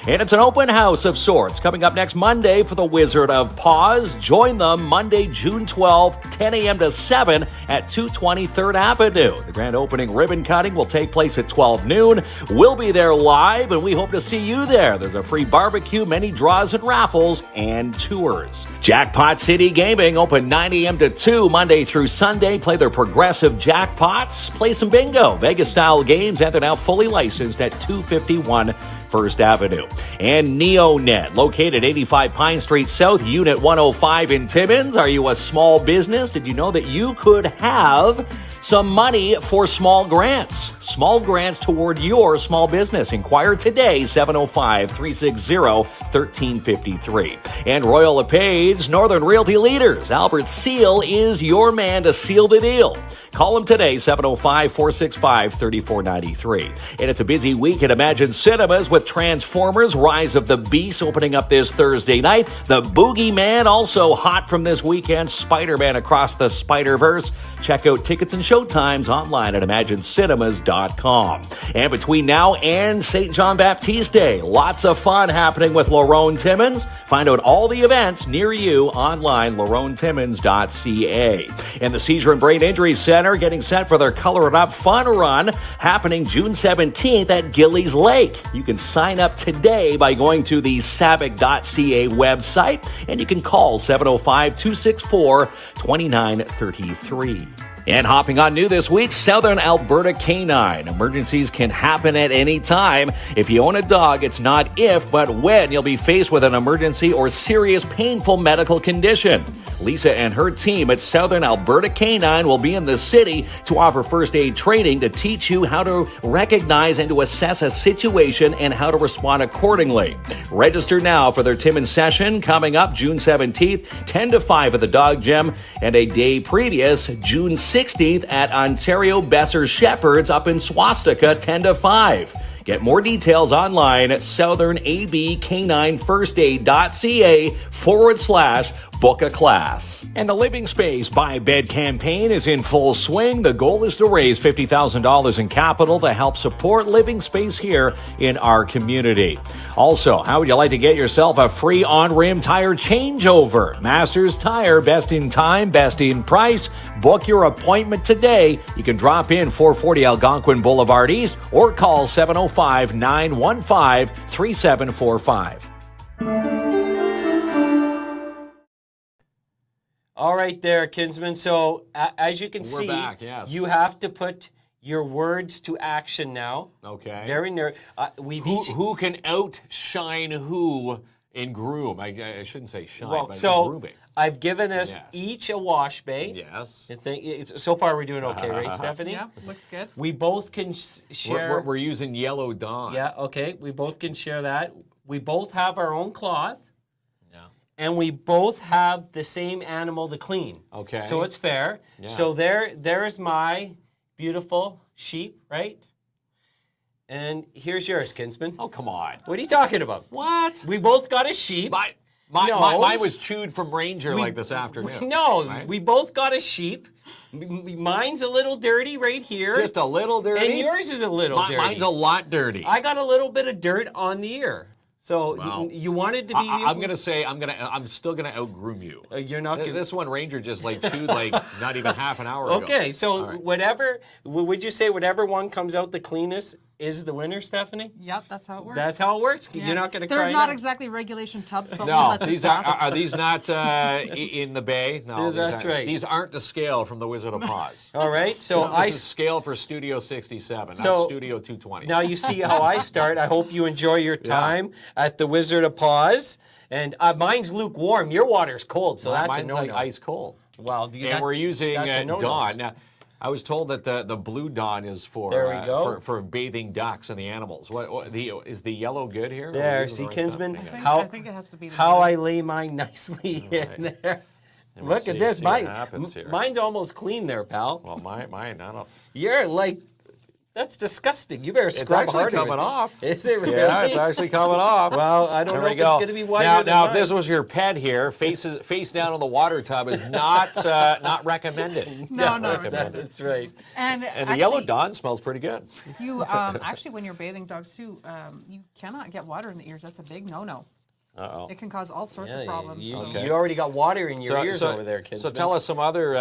And it's an open house of sorts coming up next Monday for the Wizard of Paws. Join them Monday, June 12th, 10 a.m. to 7 at 220 3rd Avenue. The grand opening ribbon cutting will take place at 12 noon. We'll be there live, and we hope to see you there. There's a free barbecue, many draws and raffles, and tours. Jackpot City Gaming open 9 a.m. to 2 Monday through Sunday. Play their progressive jackpots. Play some bingo. Vegas-style games, and they're now fully licensed at 251 First Avenue. And NeoNet, located 85 Pine Street South, Unit 105 in Timmins. Are you a small business? Did you know that you could have some money for small grants? Small grants toward your small business. Inquire today, 705-360-1353. And Royal LePage, Northern Realty Leaders. Albert Seal is your man to seal the deal. Call him today, 705-465-3493. And it's a busy week at Imagine Cinemas with Transformers Rise of the Beast opening up this Thursday night. The Boogeyman, also hot from this weekend. Spider-Man Across the Spider-Verse. Check out tickets and showtimes online at imaginecinemas.com. And between now and St. John Baptiste Day, lots of fun happening with Lerone Timmins. Find out all the events near you online, LeroneTimmins.ca. And the Seizure and Brain Injury Center getting set for their Color It Up Fun Run happening June 17th at Gillies Lake. You can sign up today by going to the sabic.ca website, and you can call 705-264-2933. And hopping on new this week, Southern Alberta Canine. Emergencies can happen at any time. If you own a dog, it's not if, but when you'll be faced with an emergency or serious painful medical condition. Lisa and her team at Southern Alberta Canine will be in the city to offer first aid training to teach you how to recognize and to assess a situation and how to respond accordingly. Register now for their Timmins session coming up June 17th, 10 to 5 at the Dog Gym, and a day previous, June 16th at Ontario Besser Shepherds up in Swastika, 10 to 5. Get more details online at southernabcaninefirstaid.ca/book a class. And the Living Space Buy Bed campaign is in full swing. The goal is to raise $50,000 in capital to help support living space here in our community. Also, how would you like to get yourself a free on-rim tire changeover? Masters Tire, best in time, best in price. Book your appointment today. You can drop in 440 Algonquin Boulevard East or call 705-915-3745. All right there, Kinsman. So as you can We're see, back, yes. you have to put your words to action now. Okay. Very near. Who can outshine who in groom? I shouldn't say shine, Well, but so grooming. I've given us Yes. each a wash bay. Yes. So far, we're doing okay, right, Stephanie? Yeah, looks good. We both can share. We're using yellow Dawn. Yeah, okay. We both can share that. We both have our own cloth. Yeah. And we both have the same animal to clean. Okay. So it's fair. Yeah. So there's my beautiful sheep, right? And here's yours, Kinsman. Oh, come on. What are you talking about? What? We both got a sheep. Mine was chewed from Ranger like this afternoon. No, right? we both got a sheep. Mine's a little dirty right here. Just a little dirty. And yours is a little dirty. Mine's a lot dirty. I got a little bit of dirt on the ear. So Wow. you wanted to be. I'm gonna say I'm still gonna outgroom you. You're not gonna. This one Ranger just like chewed like not even half an hour ago. Okay, so All right. whatever, would you say whatever one comes out the cleanest is the winner, Stephanie? Yep, that's how it works. That's how it works. Yeah. You're not going to They're cry not now. exactly regulation tubs, but we'll No, let this these pass. are these not in the bay? No, That's right. These aren't to scale from the Wizard of Paws. All right, so This is scale for Studio 67, So- not Studio 220. now you see how I start. I hope you enjoy your time at the Wizard of Paws. And mine's lukewarm. Your water's cold, so that's a Mine's no-no. like ice cold. Well, And we're using that's a no-no. Dawn. Now, I was told that the blue Dawn is for There we go. for bathing ducks and the animals. Is the yellow good here? Are we There, using see, the right Kinsman, stuff? Okay. how I think it has to be the how blue. I lay mine nicely in there. And we'll Look at see- this, see what mine. happens here. Mine's almost clean there, pal. Well, mine, I don't know. You're like, that's disgusting. You better scrub actually harder. coming with it. off. Is it really? Yeah, it's actually coming off. Well, I don't There know we if go. it's going to be whiter now, than now, mine. if this was your pet here, face down in the water tub is not not recommended. No, no. That's right. And And actually, the yellow Dawn smells pretty good. you actually, when you're bathing dogs too, you cannot get water in the ears. That's a big no-no. Uh-oh. It can cause all sorts of problems. You, so- Okay. you already got water in your ears over there, Kinsman. So tell us some other,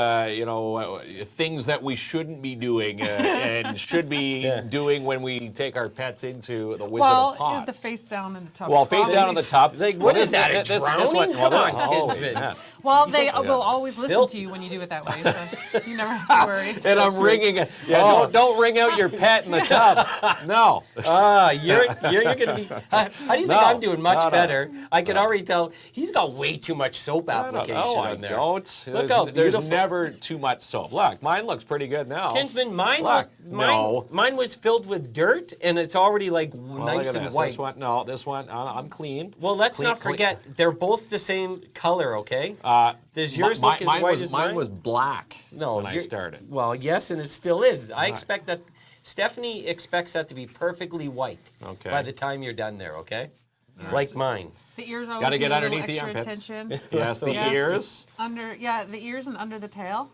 things that we shouldn't be doing and should be doing when we take our pets into the Wizard Well, of Paws. the face down in the tub. Well, face down in the tub. Like, what is that, a This drowning? one- Come on, holy Kinsman. man. Well, they will always listen Filth. to you when you do it that way, so you never have to worry. And I'm ringing it. Yeah, don't ring out your pet in the tub. No. You're going to be. How do you think No, I'm doing? Much no. better. I can already tell he's got way too much soap application I on there. don't. Look how There's beautiful. never too much soap. Look, mine looks pretty good now. Kinsman, mine, Look, mine was filled with dirt, and it's already like Well, nice look at and this. white. This one, I'm clean. Well, let's Clean- not forget they're both the same color. Okay. Does yours Mi- look as mine white was, as mine mine? was black No, when I you're- started. Well, yes, and it still is. I expect that. Stephanie expects that to be perfectly white Okay. by the time you're done there. Okay. Like mine. The ears always Gotta need get a little underneath the extra armpits. attention. Yes, the Yes. ears. The ears and under the tail.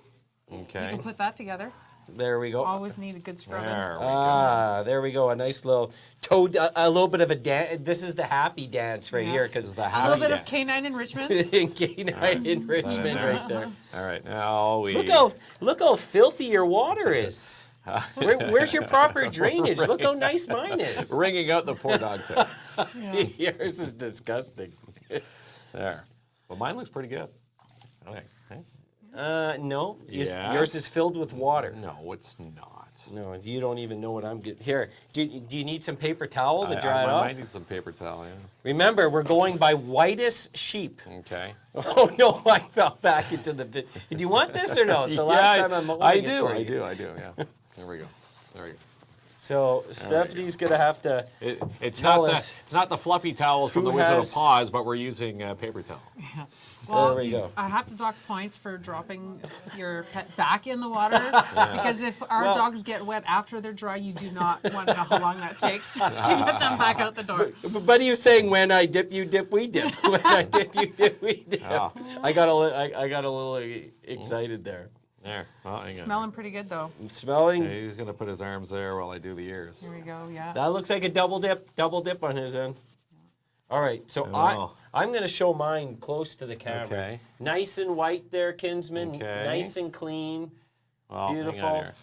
You Okay. can put that together. There we go. Always need a good scrubbing. There we go. There we go. A nice little toad, a little bit of a dance. This is the happy dance right here This because is the A happy little bit of dance. canine enrichment. canine enrichment there. right there. All right, now we. Look how filthy your water is. Where's your proper drainage? Look how nice mine is. Wringing out the poor dog's head. Yours is disgusting. There. Well, mine looks pretty good. Okay. No, Yeah. yours is filled with water. No, it's not. No, you don't even know what I'm getting. Here, do you need some paper towel to dry it I off? might need some paper towel, yeah. Remember, we're going by whitest sheep. Okay. Oh no, I fell back into the. Do you want this or no? It's the last time I'm holding I it do, for I you. do, yeah. There we go. So Stephanie's gonna have to. It's Tell not us it's not the fluffy towels from who the Wizard of has- Paws, but we're using paper towel. Well, we go. I have to dock points for dropping your pet back in the water because if our Well- dogs get wet after they're dry, you do not want to know how long that takes to get them back out the door. But are you saying when I dip, you dip, we dip? When I dip, you dip, we dip. Oh. I got a little excited there. There. Well, hang on. Smelling pretty good though. I'm smelling. Yeah, he's gonna put his arms there while I do the ears. Here we go. Yeah. That looks like a double dip on his end. All right, so Oh. I'm going to show mine close to the camera. Okay. Nice and white there, Kinsman. Okay. Nice and clean. Well, hang on Beautiful. here.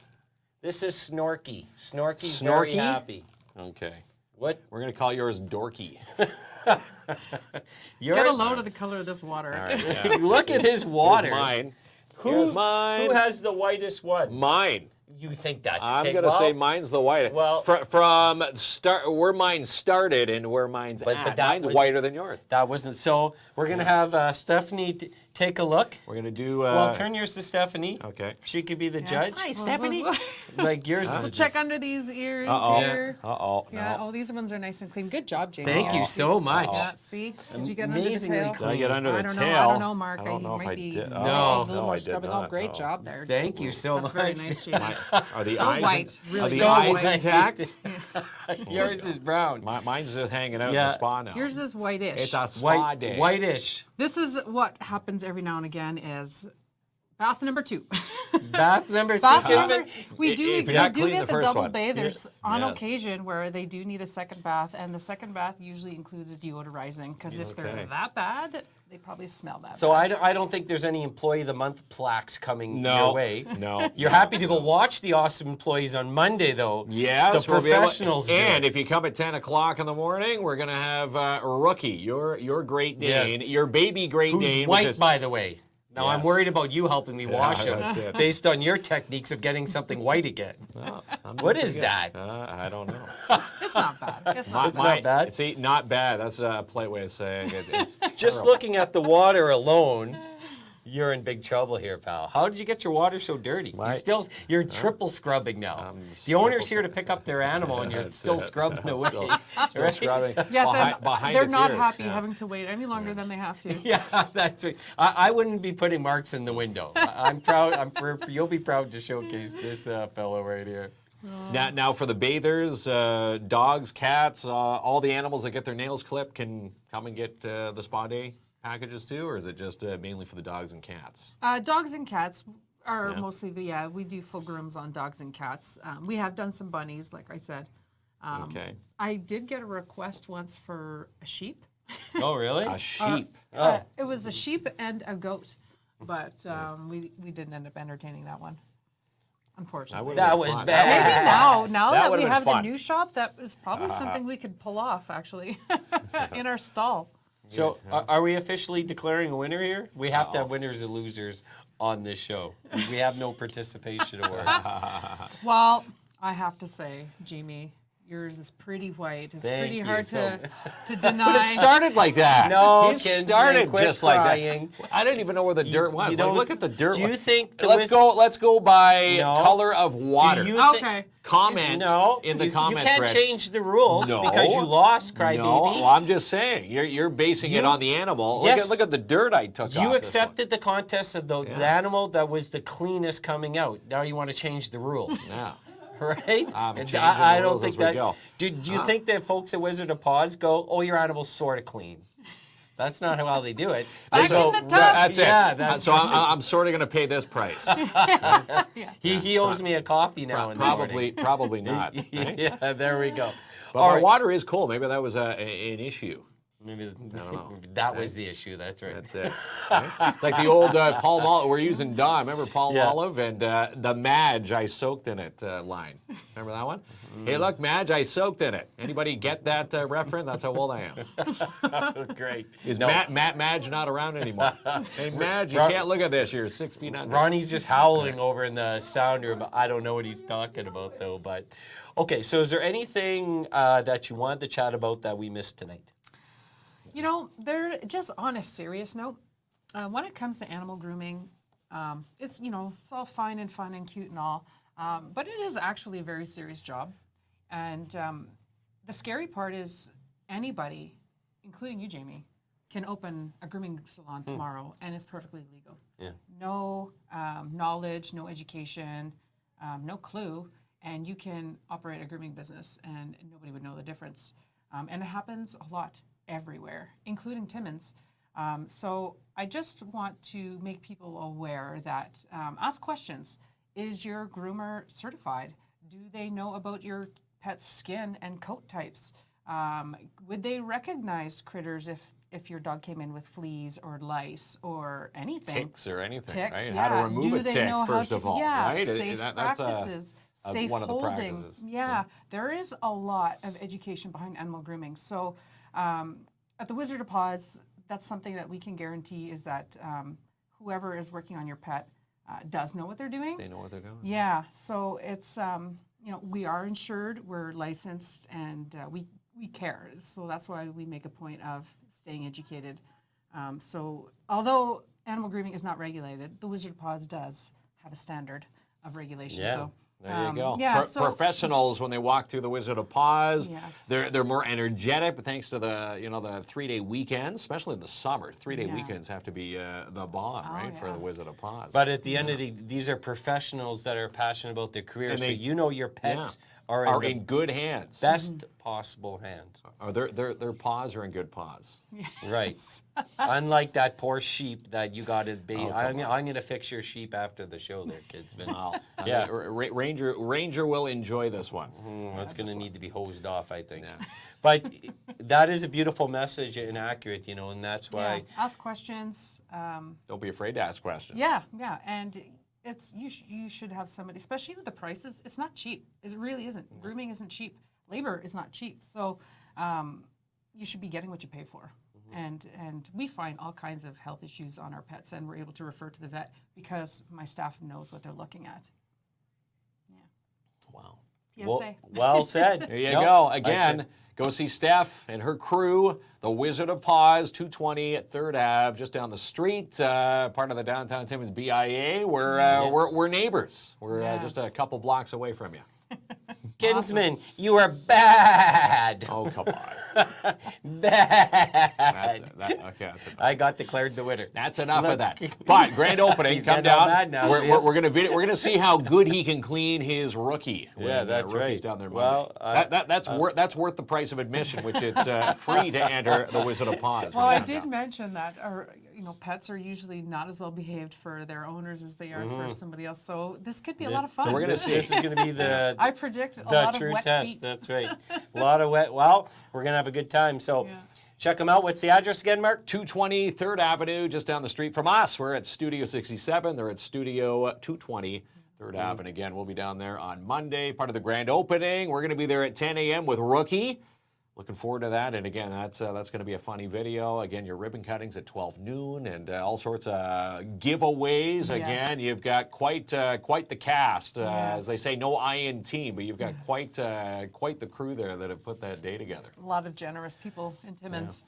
This is Snorky. Snorky's very Snorky? happy. Okay. What? We're gonna call yours Dorky. Yours? Get a load of the color of this water. All right. Yeah. Look at his water. Here's mine. Who, Here's mine. who has the whitest one? Mine. You think that's I'm okay, gonna well, say mine's the whitest. well- from start where mine started and where mine's But at. that Mine's was- whiter than yours. That wasn't so. We're going to have Stephanie take a look. We're gonna do. Well, turn yours to Stephanie. Okay. She could be the judge. Hi, Stephanie. Like yours is We'll just- check under these ears Uh-oh. here. Uh-oh. Yeah. No. Oh, these ones are nice and clean. Good job, Jamie. Thank you so much. Yeah, see? Did you get under the Amazingly tail? Did I get under I the don't tail? know. I don't know, Mark. I don't know if might I be did. need No. a little No, more I did scrubbing. not, Oh, great no. job there. Thank you so That's much. very nice, Jamie. Are the So eyes white, really Are the so eyes white. intact? Yours is brown. Mine's just hanging out in Yeah. the spa now. Yours is whitish. It's a spa White, day. whitish. This is what happens every now and again is Bath number 2. Bath number Bath 6. number, we do, if we you're not do clean get the the first double one. bathers on Yes. occasion where they do need a second bath, and the second bath usually includes a deodorizing, because if Okay. they're that bad, they probably smell that So bad. I don't think there's any Employee of the Month plaques coming No. your way. No. You're happy to go watch the awesome employees on Monday, though. Yes, the we'll be able- professionals. do And it. if you come at 10 o'clock in the morning, we're going to have Rookie, your Great Dane, Yes. your baby Great who's Dane. white, which is- by the way. Now I'm Yes. worried about you helping me wash that's him it. based on your techniques of getting something white again. What is that? I don't know. It's not bad. It's not It's bad. not bad. See, not bad. That's a polite way of saying it. It's Just terrible. looking at the water alone, you're in big trouble here, pal. How did you get your water so dirty? You're triple scrubbing now. The owner's here to pick up their animal, and you're That's still it. scrubbing away. Still right? scrubbing Yes, behind and they're its not ears. happy Yeah. having to wait any longer than they have to. Yeah, that's right. I wouldn't be putting marks in the window. I'm proud. You'll be proud to showcase this fellow right here. Now, for the bathers, dogs, cats, all the animals that get their nails clipped can come and get the spa day packages too, or is it just mainly for the dogs and cats? Dogs and cats are mostly we do full grooms on dogs and cats. We have done some bunnies, like I said. Okay. I did get a request once for a sheep. Oh, really? A sheep. It was a sheep and a goat, but we didn't end up entertaining that one, unfortunately. That was Maybe bad. now That that would've we been have fun. the new shop, that is probably something we could pull off, actually, in our stall. So, are we officially declaring a winner here? We have to have winners and losers on this show. We have no participation awards. Well, I have to say, Jamie, yours is pretty white. It's Thank pretty you. hard So- But to it deny. started like that. No, He kinsman, started quit just like crying. that. I didn't even know where the dirt was. you Like, don't- look at the dirt. do you think the Let's go by No. color of water. Do you thi- Okay. Comment No, in the you comment can't thread. change the rules No. because you lost, crybaby. No, well, I'm just saying you're basing it You- on the animal. Yes. Look at the dirt I took off You this accepted the contest of the animal that was the cleanest coming out. Now you want to change the rules, one. Yeah. right? I'm And changing I the don't rules think as we that. go. Do you think that folks at Wizard of Paws go, "Oh, your animal's sort of clean"? That's not how they do it. They Back go, in the tub. That's it. Yeah, that's so I'm sort of going to pay this price. he owes me a coffee now and Probably not. right? Yeah, there we go. But All my right. water is cold. Maybe that was an issue. Maybe that was the issue. That's right. That's it. Right? It's like the old palm olive. We're using Dawn. Remember palm Yeah. olive and the Madge I soaked in it line. Remember that one? Mm-hmm. Hey, look, Madge I soaked in it. Anybody get that reference? That's how old I am. Great. Is Matt Madge not around anymore? Hey, Madge, you can't look at this. You're 6 feet under. Ronnie's just howling over in the sound room. I don't know what he's talking about though. But okay, so is there anything that you wanted to chat about that we missed tonight? You know, they're just on a serious note. When it comes to animal grooming, it's it's all fine and cute and all, but it is actually a very serious job. And the scary part is anybody, including you, Jamie, can open a grooming salon tomorrow, and it's perfectly legal. Yeah. No knowledge, no education, no clue, and you can operate a grooming business, and nobody would know the difference. And it happens a lot everywhere, including Timmins. So I just want to make people aware that ask questions. Is your groomer certified? Do they know about your pet's skin and coat types? Would they recognize critters if your dog came in with fleas or lice or anything? Ticks or anything, Ticks, right? yeah. How to remove Do a they tick, know how first to, of all, yeah, right? safe That's practices, safe one of the holding. practices. Yeah, there is a lot of education behind animal grooming. So at the Wizard of Paws, that's something that we can guarantee is that whoever is working on your pet does know what they're doing. They know what they're doing. Yeah, so it's we are insured, we're licensed, and we care. So that's why we make a point of staying educated. So although animal grooming is not regulated, the Wizard of Paws does have a standard of regulation. Yeah. So There you go. yeah, so Professionals, when they walk through the Wizard of Paws, Yes. they're more energetic. But thanks to the the 3-day weekends, especially in the summer, 3-day Yeah. weekends have to be the bomb, right, for yeah. the Wizard of Paws. But at the end of these are professionals that are passionate about their career. And So they- you know your pets are in good hands. Best possible hands. Their paws are in good paws. Right. Unlike that poor sheep that you got to be. Oh, I'm going to fix your sheep after the show there, kids. Wow. Yeah. Ranger will enjoy this one. That's going to need to be hosed off, I think. Yeah. But that is a beautiful message and accurate, and that's why. Yeah. Ask questions. Don't be afraid to ask questions. Yeah, and it's you should have somebody, especially with the prices. It's not cheap. It really isn't. Grooming isn't cheap. Labor is not cheap. So you should be getting what you pay for. And we find all kinds of health issues on our pets, and we're able to refer to the vet because my staff knows what they're looking at. Yeah. Wow. PSA. Well said. There you go. Again, go see Steph and her crew, the Wizard of Paws, 220 at 3rd Ave, just down the street, part of the downtown Timmins BIA. We're neighbors. We're just a couple blocks away from you. Kinsman, you are bad. Oh, come on. Bad. That's enough. I got declared the winner. That's enough of that. But grand opening, He's come getting all down. mad now, see We're gonna see how good he can clean his rookie. Yeah, when, that's rookie's right. down there Well, Monday. That's worth the price of admission, which it's free to enter the Wizard of Paws. Well, I did mention that pets are usually not as well behaved for their owners as they are for somebody else. So this could be a lot of fun. So we're gonna see. This is going to be the I predict a the lot true of wet test. feet. That's right. A lot of wet. Well, we're going to have a good time. So check them out. What's the address again, Mark? 220 3rd Avenue, just down the street from us. We're at Studio 67. They're at Studio 220 3rd Ave. And again, we'll be down there on Monday, part of the grand opening. We're going to be there at 10 a.m. with Rookie. Looking forward to that. And again, that's going to be a funny video. Again, your ribbon cuttings at 12 noon and all sorts of giveaways. Again, you've got quite the cast. As they say, no iron team, but you've got quite the crew there that have put that day together. A lot of generous people in Timmins. Yeah.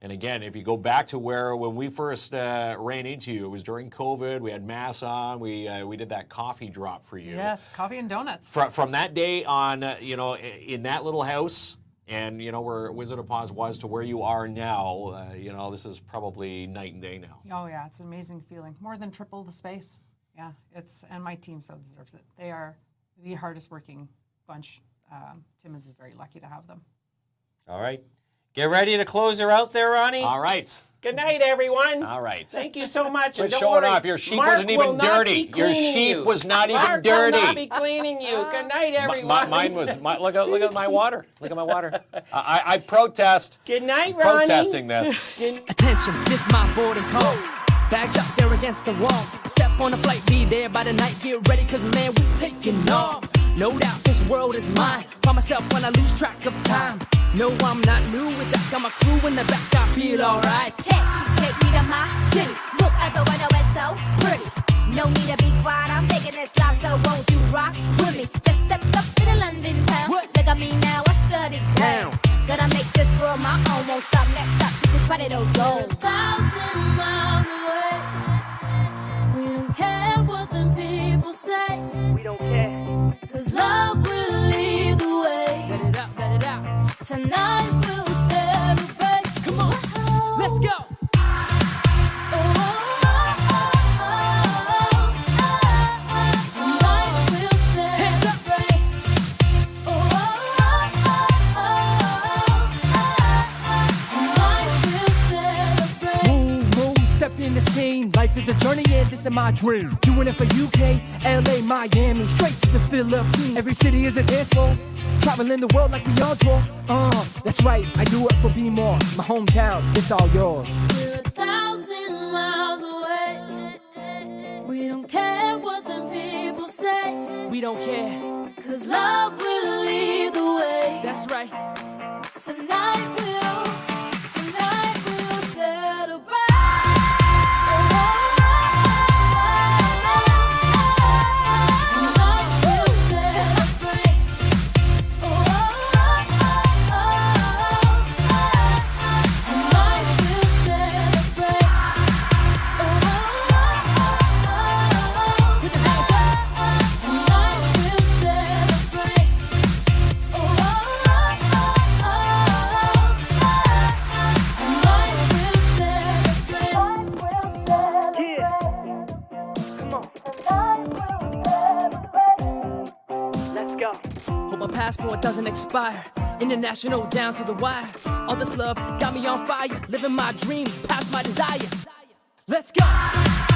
And again, if you go back to when we first ran into you, it was during COVID. We had masks on. We did that coffee drop for you. Yes, coffee and donuts. From that day on, in that little house, and where Wizard of Paws was to where you are now, this is probably night and day now. Oh yeah, it's an amazing feeling. More than triple the space. Yeah, and my team so deserves it. They are the hardest working bunch. Timmins is very lucky to have them. All right. Get ready to close her out there, Ronnie. All right. Good night, everyone. All right. Thank you so much. Quit And don't showing worry, off. Your sheep Mark wasn't even will not dirty. be Your cleaning sheep you. was not even Mark dirty. will not be cleaning you. Good night, everyone. Mine was. Look at my water. Look at my water. I protest. Good night, Ronnie. Protesting this. Attention, this my boarding call. Bags up there against the wall. Step on the flight, be there by the night. Get ready, cause man, we taking off. No doubt this world is mine. Find myself when I lose track of time. No, I'm not new with that. Got my crew in the back, I feel alright. Take me to my city. Look at the weather, it's so pretty. No need to be quiet, I'm making this live, so won't you rock with me? Just step up to the London town. Look at me now, I shut it down. Gonna make this world my own. Won't stop, next stop, to this party don't go. 1,000 miles away. We don't care what the people say. We don't care. 'Cause love will lead the way. Let it out, let it out. Tonight we'll celebrate. Come on, let's go. Step in the scene, life is a journey and this is my dream. Doing it for UK, LA, Miami, straight to the Philippines. Every city is a dance floor, traveling the world like we on tour. That's right, I do it for Be More. My hometown, it's all yours. We're 1,000 miles away. We don't care what the people say. We don't care, 'Cause love will lead the way. that's right. Tonight we'll celebrate. love doesn't expire. International down to the wire. All this love got me on fire. Living my dream, past my desire. Let's go.